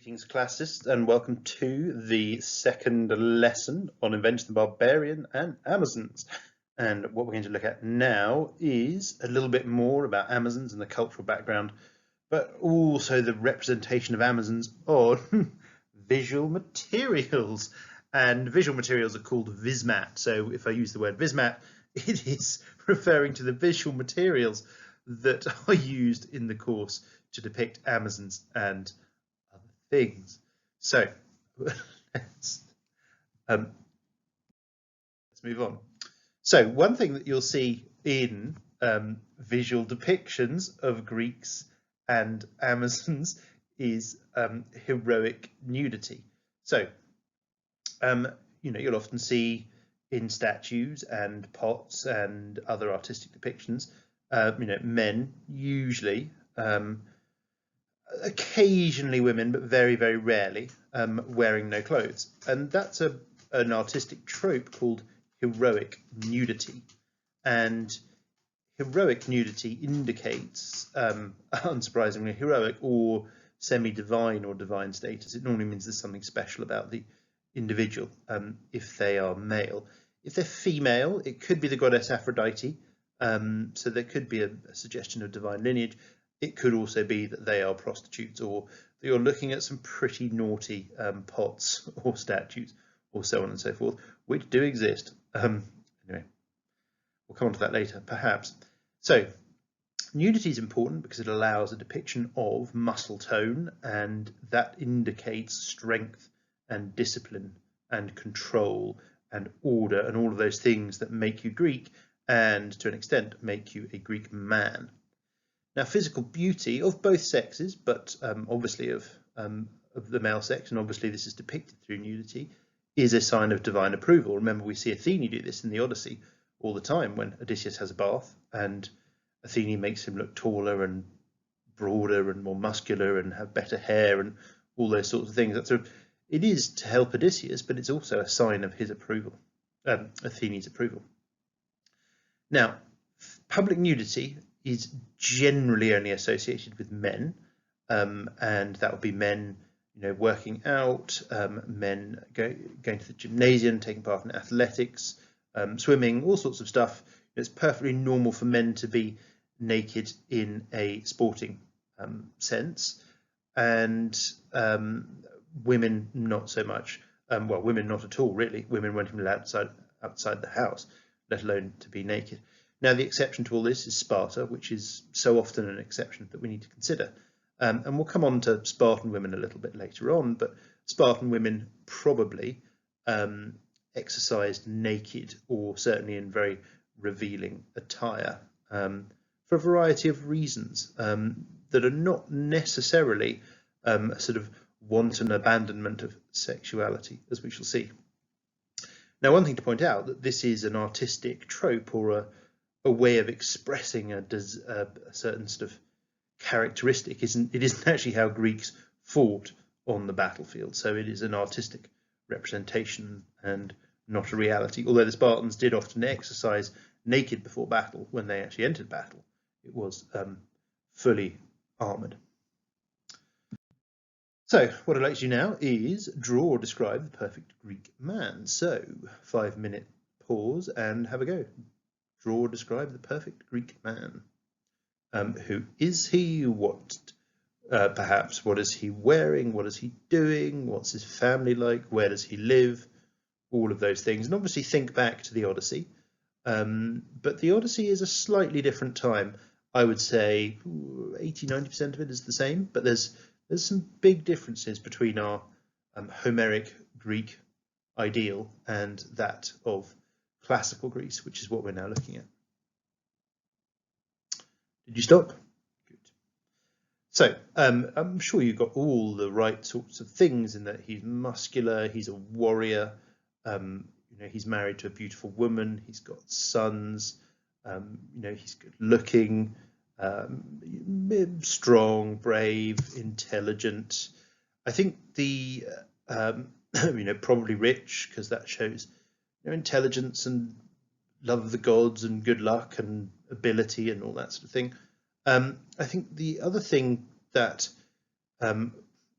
Greetings, classicists, and welcome to the second lesson on Invention the Barbarian and Amazons. And what we're going to look at now is a little bit more about Amazons and the cultural background, but also the representation of Amazons on visual materials. And visual materials are called vismat. So if I use the word vismat, it is referring to the visual materials that are used in the course to depict Amazons and things. So let's move on. So one thing that you'll see in visual depictions of Greeks and Amazons is heroic nudity. So you'll often see in statues and pots and other artistic depictions, men usually. Occasionally women, but very, very rarely, wearing no clothes. And that's an artistic trope called heroic nudity. And heroic nudity indicates, unsurprisingly, heroic or semi-divine or divine status. It normally means there's something special about the individual if they are male. If they're female, it could be the goddess Aphrodite. So there could be a suggestion of divine lineage. It could also be that they are prostitutes, or that you're looking at some pretty naughty pots or statues, or so on and so forth, which do exist. Anyway, we'll come on to that later, perhaps. So, nudity is important because it allows a depiction of muscle tone, and that indicates strength and discipline and control and order and all of those things that make you Greek, and to an extent make you a Greek man. Now, physical beauty of both sexes, but obviously of the male sex, and obviously this is depicted through nudity, is a sign of divine approval. Remember, we see Athene do this in the Odyssey all the time when Odysseus has a bath, and Athene makes him look taller and broader and more muscular and have better hair and all those sorts of things. It is to help Odysseus, but it's also a sign of his approval, Athene's approval. Now, public nudity is generally only associated with men, and that would be men, working out, men going to the gymnasium, taking part in athletics, swimming, all sorts of stuff. It's perfectly normal for men to be naked in a sporting sense, and women not so much. Well, women not at all, really. Women weren't even allowed outside the house, let alone to be naked. Now, the exception to all this is Sparta, which is so often an exception that we need to consider. And we'll come on to Spartan women a little bit later on, but Spartan women probably exercised naked, or certainly in very revealing attire, for a variety of reasons that are not necessarily a sort of wanton abandonment of sexuality, as we shall see. Now, one thing to point out, that this is an artistic trope, or a way of expressing a certain sort of characteristic. It isn't actually how Greeks fought on the battlefield. So it is an artistic representation and not a reality. Although the Spartans did often exercise naked before battle, when they actually entered battle, it was fully armoured. So what I'd like to do now is draw or describe the perfect Greek man. So 5-minute pause and have a go. Draw or describe the perfect Greek man. Who is he? What, perhaps, what is he wearing? What is he doing? What's his family like? Where does he live? All of those things. And obviously think back to the Odyssey. But the Odyssey is a slightly different time. I would say 80–90% of it is the same, but there's some big differences between our Homeric Greek ideal and that of classical Greece, which is what we're now looking at. Did you stop? Good. So I'm sure you've got all the right sorts of things, in that he's muscular, he's a warrior, he's married to a beautiful woman, he's got sons, he's good looking, strong, brave, intelligent. I think the probably rich, because that shows intelligence and love of the gods and good luck and ability and all that sort of thing. I think the other thing that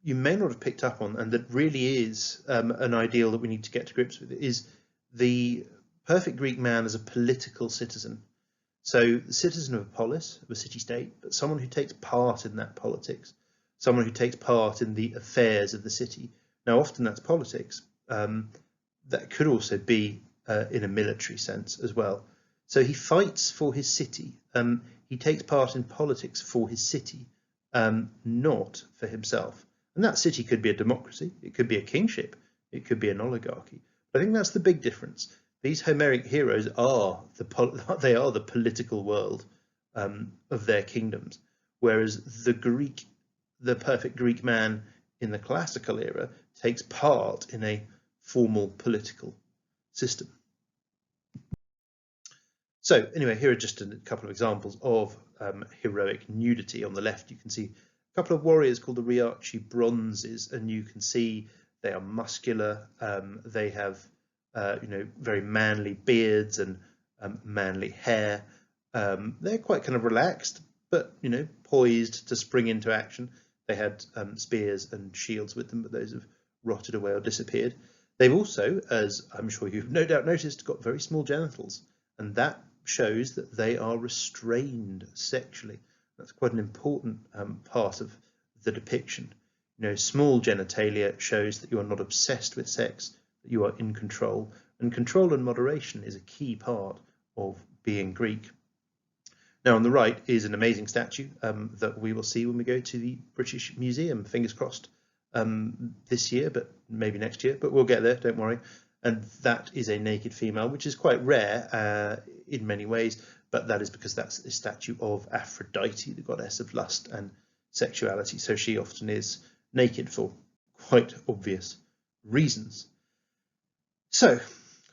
you may not have picked up on, and that really is an ideal that we need to get to grips with, is the perfect Greek man as a political citizen. So the citizen of a polis, of a city-state, but someone who takes part in that politics, someone who takes part in the affairs of the city. Now, often that's politics. That could also be in a military sense as well. So he fights for his city. He takes part in politics for his city, not for himself. And that city could be a democracy, it could be a kingship, it could be an oligarchy. But I think that's the big difference. These Homeric heroes are the political world of their kingdoms, whereas the perfect Greek man in the classical era takes part in a formal political system. So anyway, here are just a couple of examples of heroic nudity. On the left, you can see a couple of warriors called the Riaci Bronzes, and you can see they are muscular. They have very manly beards and manly hair. They're quite kind of relaxed, but poised to spring into action. They had spears and shields with them, but those have rotted away or disappeared. They've also, as I'm sure you've no doubt noticed, got very small genitals, and that shows that they are restrained sexually. That's quite an important part of the depiction. Small genitalia shows that you are not obsessed with sex, that you are in control, and control and moderation is a key part of being Greek. Now on the right is an amazing statue that we will see when we go to the British Museum, fingers crossed, this year, but maybe next year, but we'll get there, don't worry. And that is a naked female, which is quite rare in many ways, but that is because that's a statue of Aphrodite, the goddess of lust and sexuality. So she often is naked for quite obvious reasons. So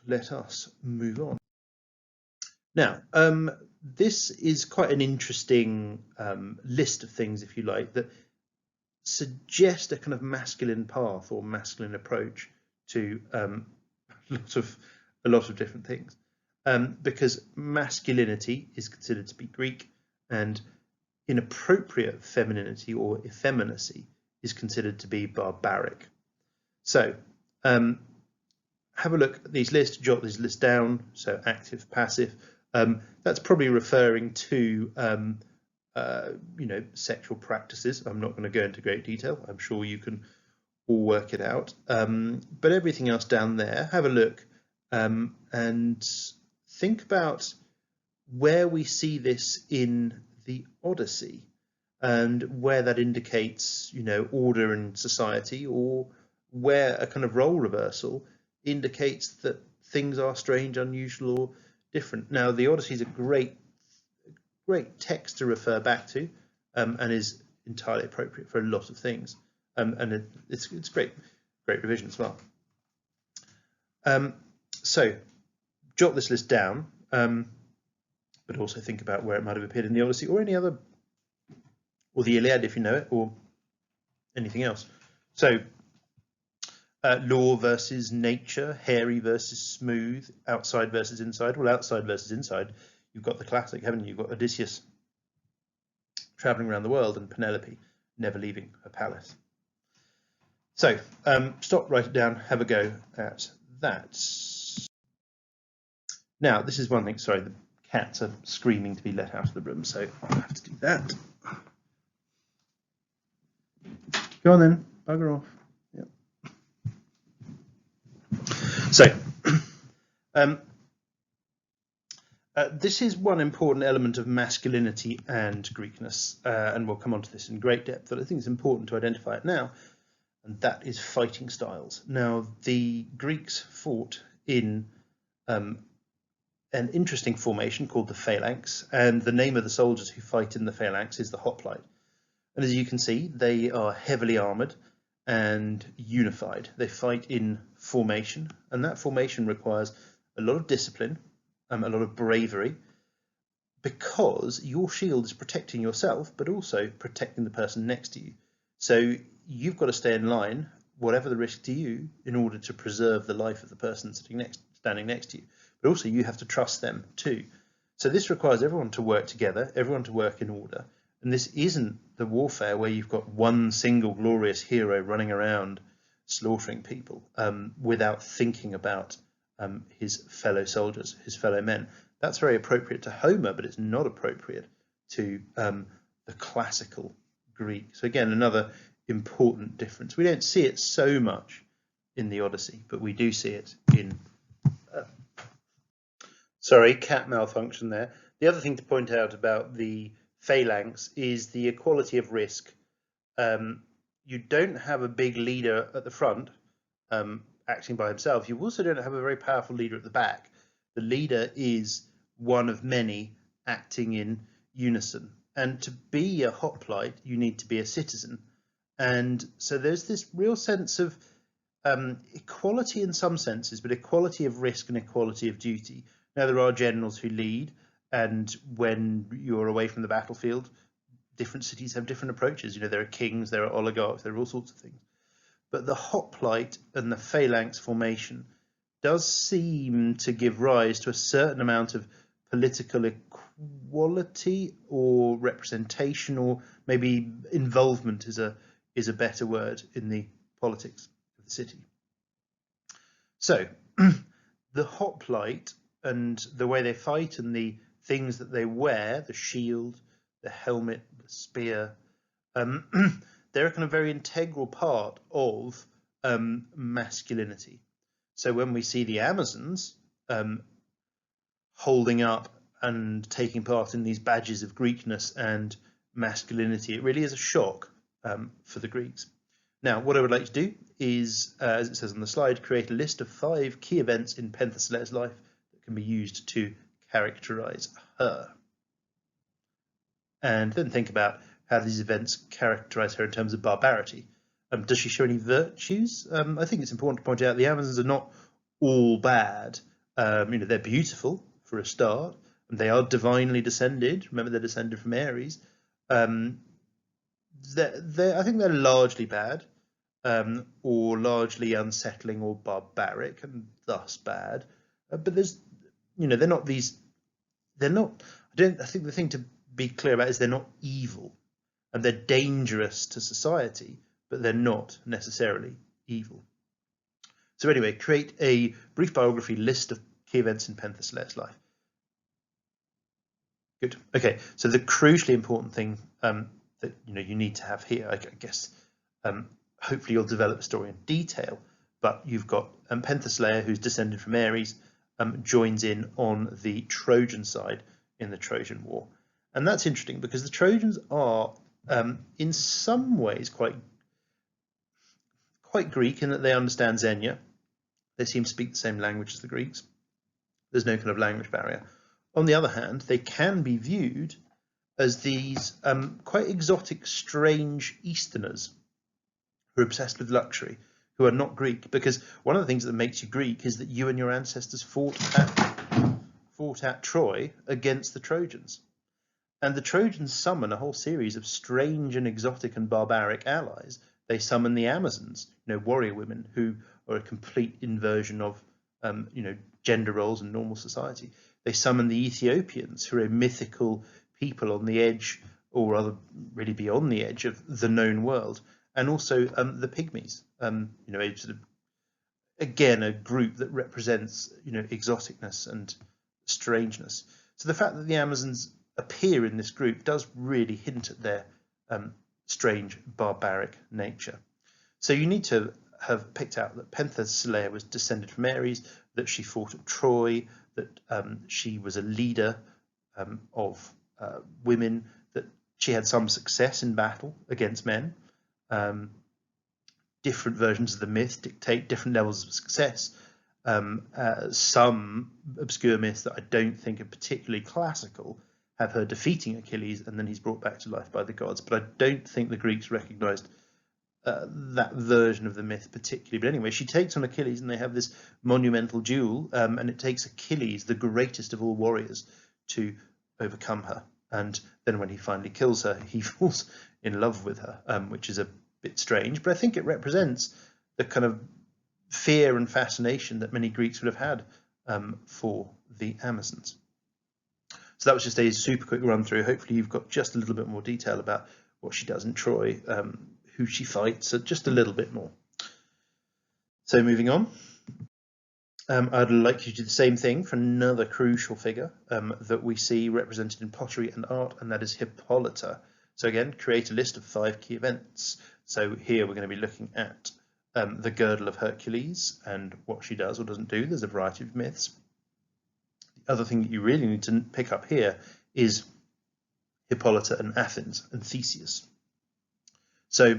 let us move on. Now, this is quite an interesting list of things, if you like, that suggest a kind of masculine path or masculine approach to a lot of different things, because masculinity is considered to be Greek, and inappropriate femininity or effeminacy is considered to be barbaric. So have a look at these lists, jot these lists down. So active, passive. That's probably referring to sexual practices. I'm not going to go into great detail. I'm sure you can all work it out. But everything else down there, have a look and think about where we see this in the Odyssey and where that indicates, order in society, or where a kind of role reversal indicates that things are strange, unusual, or different. Now, the Odyssey is a great text to refer back to, and is entirely appropriate for a lot of things. And it's great revision as well. So jot this list down, but also think about where it might have appeared in the Odyssey or any other, or the Iliad if you know it, or anything else. So law versus nature, hairy versus smooth, outside versus inside. Well, outside versus inside, you've got the classic, haven't you? You've got Odysseus traveling around the world and Penelope never leaving her palace. So stop, write it down, have a go at that. Now, this is one thing, sorry, the cats are screaming to be let out of the room, so I'll have to do that. Go on then, bugger off. Yep. So, this is one important element of masculinity and Greekness, and we'll come on to this in great depth, but I think it's important to identify it now, and that is fighting styles. Now, the Greeks fought in an interesting formation called the phalanx, and the name of the soldiers who fight in the phalanx is the hoplite. And as you can see, they are heavily armoured and unified. They fight in formation, and that formation requires a lot of discipline, a lot of bravery, because your shield is protecting yourself, but also protecting the person next to you. So you've got to stay in line, whatever the risk to you, in order to preserve the life of the person standing next to you. But also you have to trust them too. So this requires everyone to work together, everyone to work in order, And this isn't the warfare where you've got one single glorious hero running around slaughtering people without thinking about his fellow soldiers, his fellow men. That's very appropriate to Homer, but it's not appropriate to the classical Greek. So again, another important difference. We don't see it so much in the Odyssey, but we do see it in... Sorry, cat malfunction there. The other thing to point out about the phalanx is the equality of risk. You don't have a big leader at the front acting by himself. You also don't have a very powerful leader at the back. The leader is one of many acting in unison. And to be a hoplite, you need to be a citizen. And so there's this real sense of equality in some senses, but equality of risk and equality of duty. Now, there are generals who lead, and when you're away from the battlefield, different cities have different approaches. You know, there are kings, there are oligarchs, there are all sorts of things. But the hoplite and the phalanx formation does seem to give rise to a certain amount of political equality or representation, or maybe involvement is a better word in the politics of the city. So the hoplite and the way they fight and the things that they wear, the shield, the helmet, the spear, they're a kind of very integral part of masculinity. So when we see the Amazons holding up and taking part in these badges of Greekness and masculinity, it really is a shock for the Greeks. Now, what I would like to do is, as it says on the slide, create a list of 5 key events in Penthesileia's life that can be used to characterize her. And then think about how these events characterize her in terms of barbarity. Does she show any virtues? I think it's important to point out the Amazons are not all bad. They're beautiful for a start, and they are divinely descended. Remember, they're descended from Ares. I think they're largely bad, or largely unsettling or barbaric, and thus bad. But there's, they're not these. They're not. I think the thing to be clear about is they're not evil, and they're dangerous to society, but they're not necessarily evil. So anyway, create a brief biography list of key events in Penthesileia's life. Good. Okay. So the crucially important thing that you need to have here, I guess, hopefully you'll develop the story in detail. But you've got Penthesileia, who's descended from Ares, joins in on the Trojan side in the Trojan War, and that's interesting because the Trojans are, in some ways, quite Greek in that they understand Xenia. They seem to speak the same language as the Greeks. There's no kind of language barrier. On the other hand, they can be viewed as these quite exotic, strange Easterners who are obsessed with luxury, who are not Greek. Because one of the things that makes you Greek is that you and your ancestors fought at Troy against the Trojans. And the Trojans summon a whole series of strange and exotic and barbaric allies. They summon the Amazons, warrior women who are a complete inversion of, gender roles and normal society. They summon the Ethiopians, who are mythical people on the edge, or rather really beyond the edge of the known world. And also the Pygmies, a sort of, again, a group that represents, exoticness and strangeness. So the fact that the Amazons appear in this group does really hint at their strange, barbaric nature. So you need to have picked out that Penthesileia was descended from Ares, that she fought at Troy, that she was a leader of women, that she had some success in battle against men. Different versions of the myth dictate different levels of success. Some obscure myths that I don't think are particularly classical have her defeating Achilles and then he's brought back to life by the gods. But I don't think the Greeks recognized that version of the myth particularly. But anyway, she takes on Achilles and they have this monumental duel, and it takes Achilles, the greatest of all warriors, to overcome her. And then when he finally kills her, he falls in love with her, which is a bit strange. But I think it represents the kind of fear and fascination that many Greeks would have had for the Amazons. So So that was just a super quick run through. Hopefully you've got just a little bit more detail about what she does in Troy, who she fights, so just a little bit more. So moving on, I'd like you to do the same thing for another crucial figure that we see represented in pottery and art, and that is Hippolyta. So again, create a list of 5 key events. So here we're going to be looking at the girdle of Hercules and what she does or doesn't do. There's a variety of myths. The other thing that you really need to pick up here is Hippolyta and Athens and Theseus. So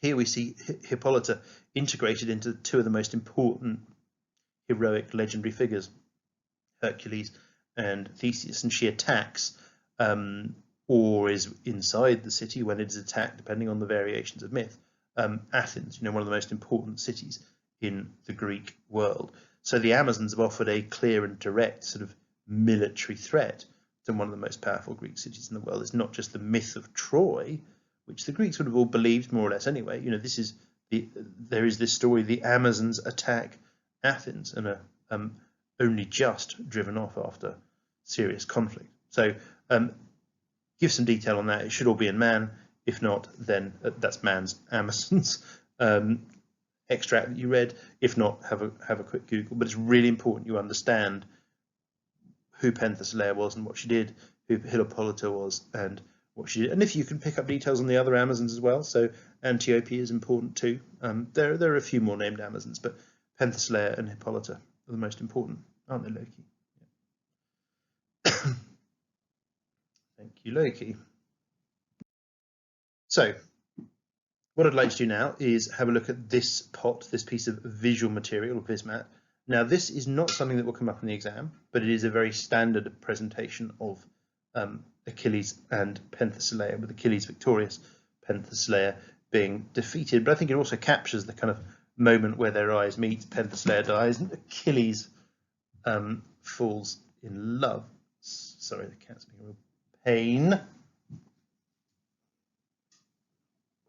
here we see Hippolyta integrated into 2 of the most important heroic legendary figures, Hercules and Theseus, and she attacks or is inside the city when it is attacked, depending on the variations of myth, Athens, one of the most important cities in the Greek world. So the Amazons have offered a clear and direct sort of military threat to one of the most powerful Greek cities in the world. It's not just the myth of Troy, which the Greeks would have all believed more or less anyway. There is this story: the Amazons attack Athens and are only just driven off after serious conflict. So give some detail on that. It should all be in Man. If not, then that's Man's Amazons extract that you read. If not, have a quick Google. But it's really important you understand who Penthesilea was and what she did, who Hippolyta was and what she did. And if you can pick up details on the other Amazons as well. So Antiope is important too. There are a few more named Amazons, but Penthesilea and Hippolyta are the most important, aren't they, Loki? Yeah. Thank you, Loki. So what I'd like to do now is have a look at this pot, this piece of visual material, or Vismat. Now, this is not something that will come up in the exam, but it is a very standard presentation of Achilles and Penthesilea, with Achilles victorious, Penthesilea being defeated. But I think it also captures the kind of moment where their eyes meet. Penthesilea dies and Achilles falls in love. Sorry, the cat's being a real pain.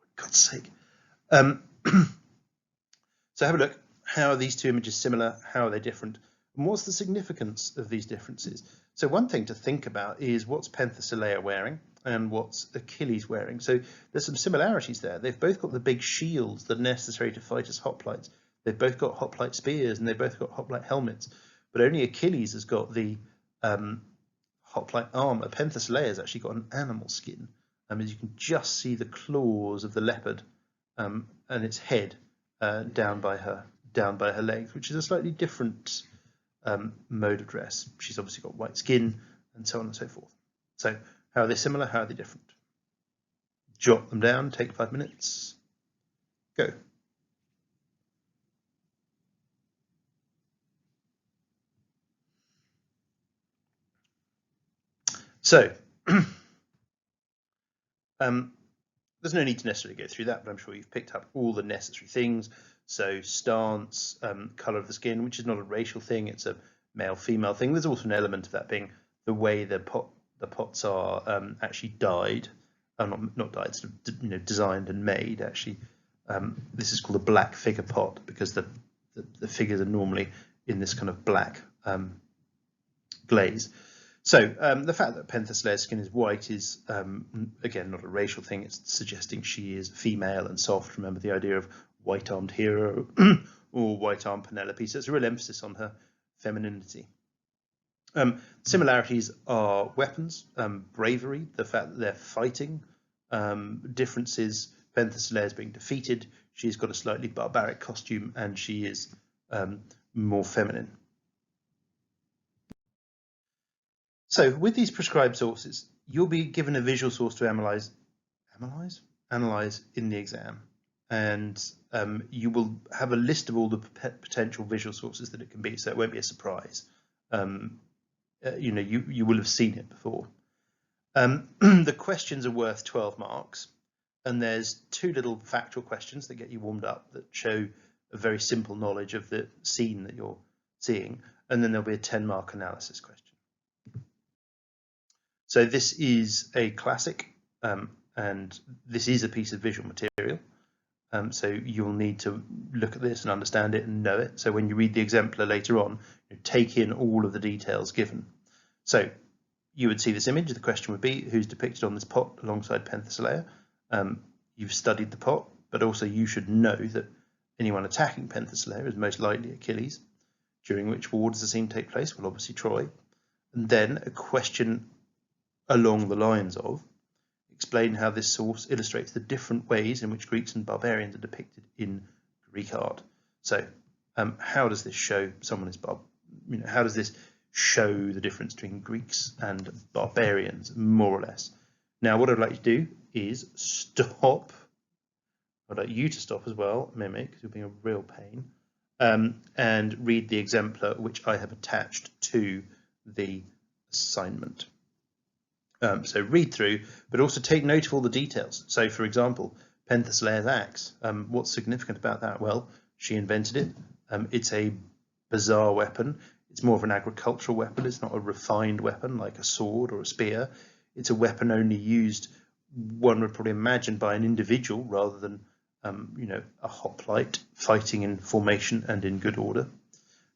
For God's sake. So have a look. How are these 2 images similar? How are they different? And what's the significance of these differences? So one thing to think about is what's Penthesilea wearing and what's Achilles wearing. So there's some similarities there. They've both got the big shields that are necessary to fight as hoplites. They've both got hoplite spears and they've both got hoplite helmets. But only Achilles has got the hoplite armor. Penthesilea has actually got an animal skin. As you can just see the claws of the leopard and its head down by her legs, which is a slightly different mode of dress. She's obviously got white skin and so on and so forth. So how are they similar? How are they different? Jot them down, take 5 minutes, go. So there's no need to necessarily go through that, but I'm sure you've picked up all the necessary things. So stance, colour of the skin, which is not a racial thing, it's a male-female thing. There's also an element of that being the way the pots are actually dyed, not dyed, sort of, designed and made. Actually, this is called a black figure pot because the figures are normally in this kind of black glaze. So the fact that Penthesilea's skin is white is, again, not a racial thing. It's suggesting she is female and soft. Remember the idea of white-armed hero or white-armed Penelope. So it's a real emphasis on her femininity. Similarities are weapons, bravery, the fact that they're fighting. Differences, Penthesilea is being defeated. She's got a slightly barbaric costume and she is more feminine. So with these prescribed sources, you'll be given a visual source to analyze in the exam, and you will have a list of all the potential visual sources that it can be, so it won't be a surprise. You will have seen it before. The questions are worth 12 marks, and there's 2 little factual questions that get you warmed up that show a very simple knowledge of the scene that you're seeing, and then there'll be a 10-mark analysis question. So this is a classic, and this is a piece of visual material. So you'll need to look at this and understand it and know it. So when you read the exemplar later on, take in all of the details given. So you would see this image. The question would be, who's depicted on this pot alongside Penthesilea? You've studied the pot, but also you should know that anyone attacking Penthesilea is most likely Achilles. During which war does the scene take place? Well, obviously Troy. And then a question along the lines of, explain how this source illustrates the different ways in which Greeks and barbarians are depicted in Greek art. So how does this show someone is how does this show the difference between Greeks and barbarians, more or less? Now, what I'd like you to do is stop. I'd like you to stop as well, Mimic, because you're being a real pain, and read the exemplar which I have attached to the assignment. So read through, but also take note of all the details. So, for example, Penthesilea's axe. What's significant about that? Well, she invented it. It's a bizarre weapon. It's more of an agricultural weapon. It's not a refined weapon like a sword or a spear. It's a weapon only used, one would probably imagine, by an individual rather than a hoplite fighting in formation and in good order.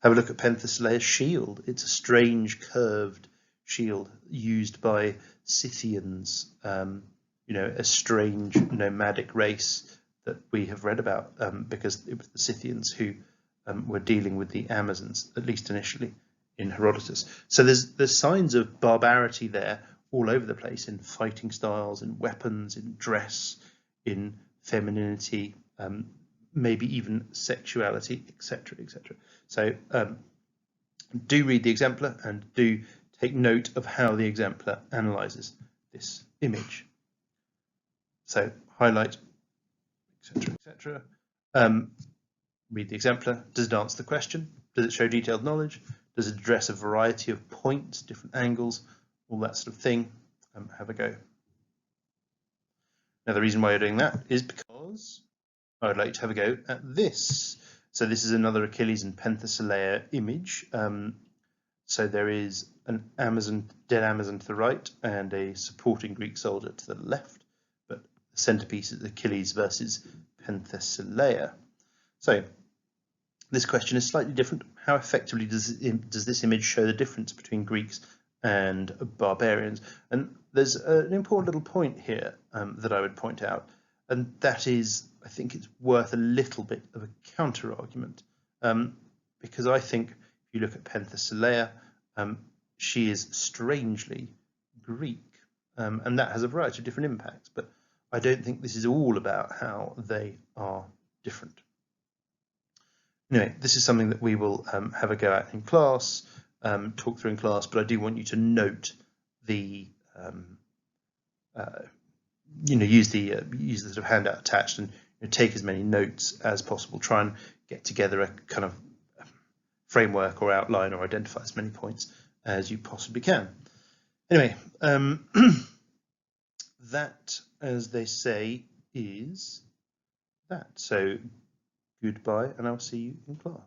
Have a look at Penthesilea's shield. It's a strange curved shield used by Scythians, a strange nomadic race that we have read about because it was the Scythians who were dealing with the Amazons, at least initially, in Herodotus. So there's signs of barbarity there all over the place, in fighting styles, in weapons, in dress, in femininity, maybe even sexuality, etc., etc. So do read the exemplar and do take note of how the exemplar analyzes this image. So highlight, etc., etc. Read the exemplar. Does it answer the question? Does it show detailed knowledge? Does it address a variety of points, different angles, all that sort of thing? Have a go. Now, the reason why you're doing that is because I would like to have a go at this. So this is another Achilles and Penthesilea image. So there is an dead Amazon to the right and a supporting Greek soldier to the left, but the centerpiece is Achilles versus Penthesilea. So this question is slightly different. How effectively does this image show the difference between Greeks and barbarians? And there's an important little point here that I would point out, and that is, I think it's worth a little bit of a counter argument, because I think if you look at Penthesilea, she is strangely Greek, and that has a variety of different impacts, but I don't think this is all about how they are different. Anyway, this is something that we will have a go at in class, talk through in class, but I do want you to note the use the sort of handout attached and take as many notes as possible. Try and get together a kind of framework or outline or identify as many points as you possibly can. Anyway, that, as they say, is that. So goodbye, and I'll see you in class.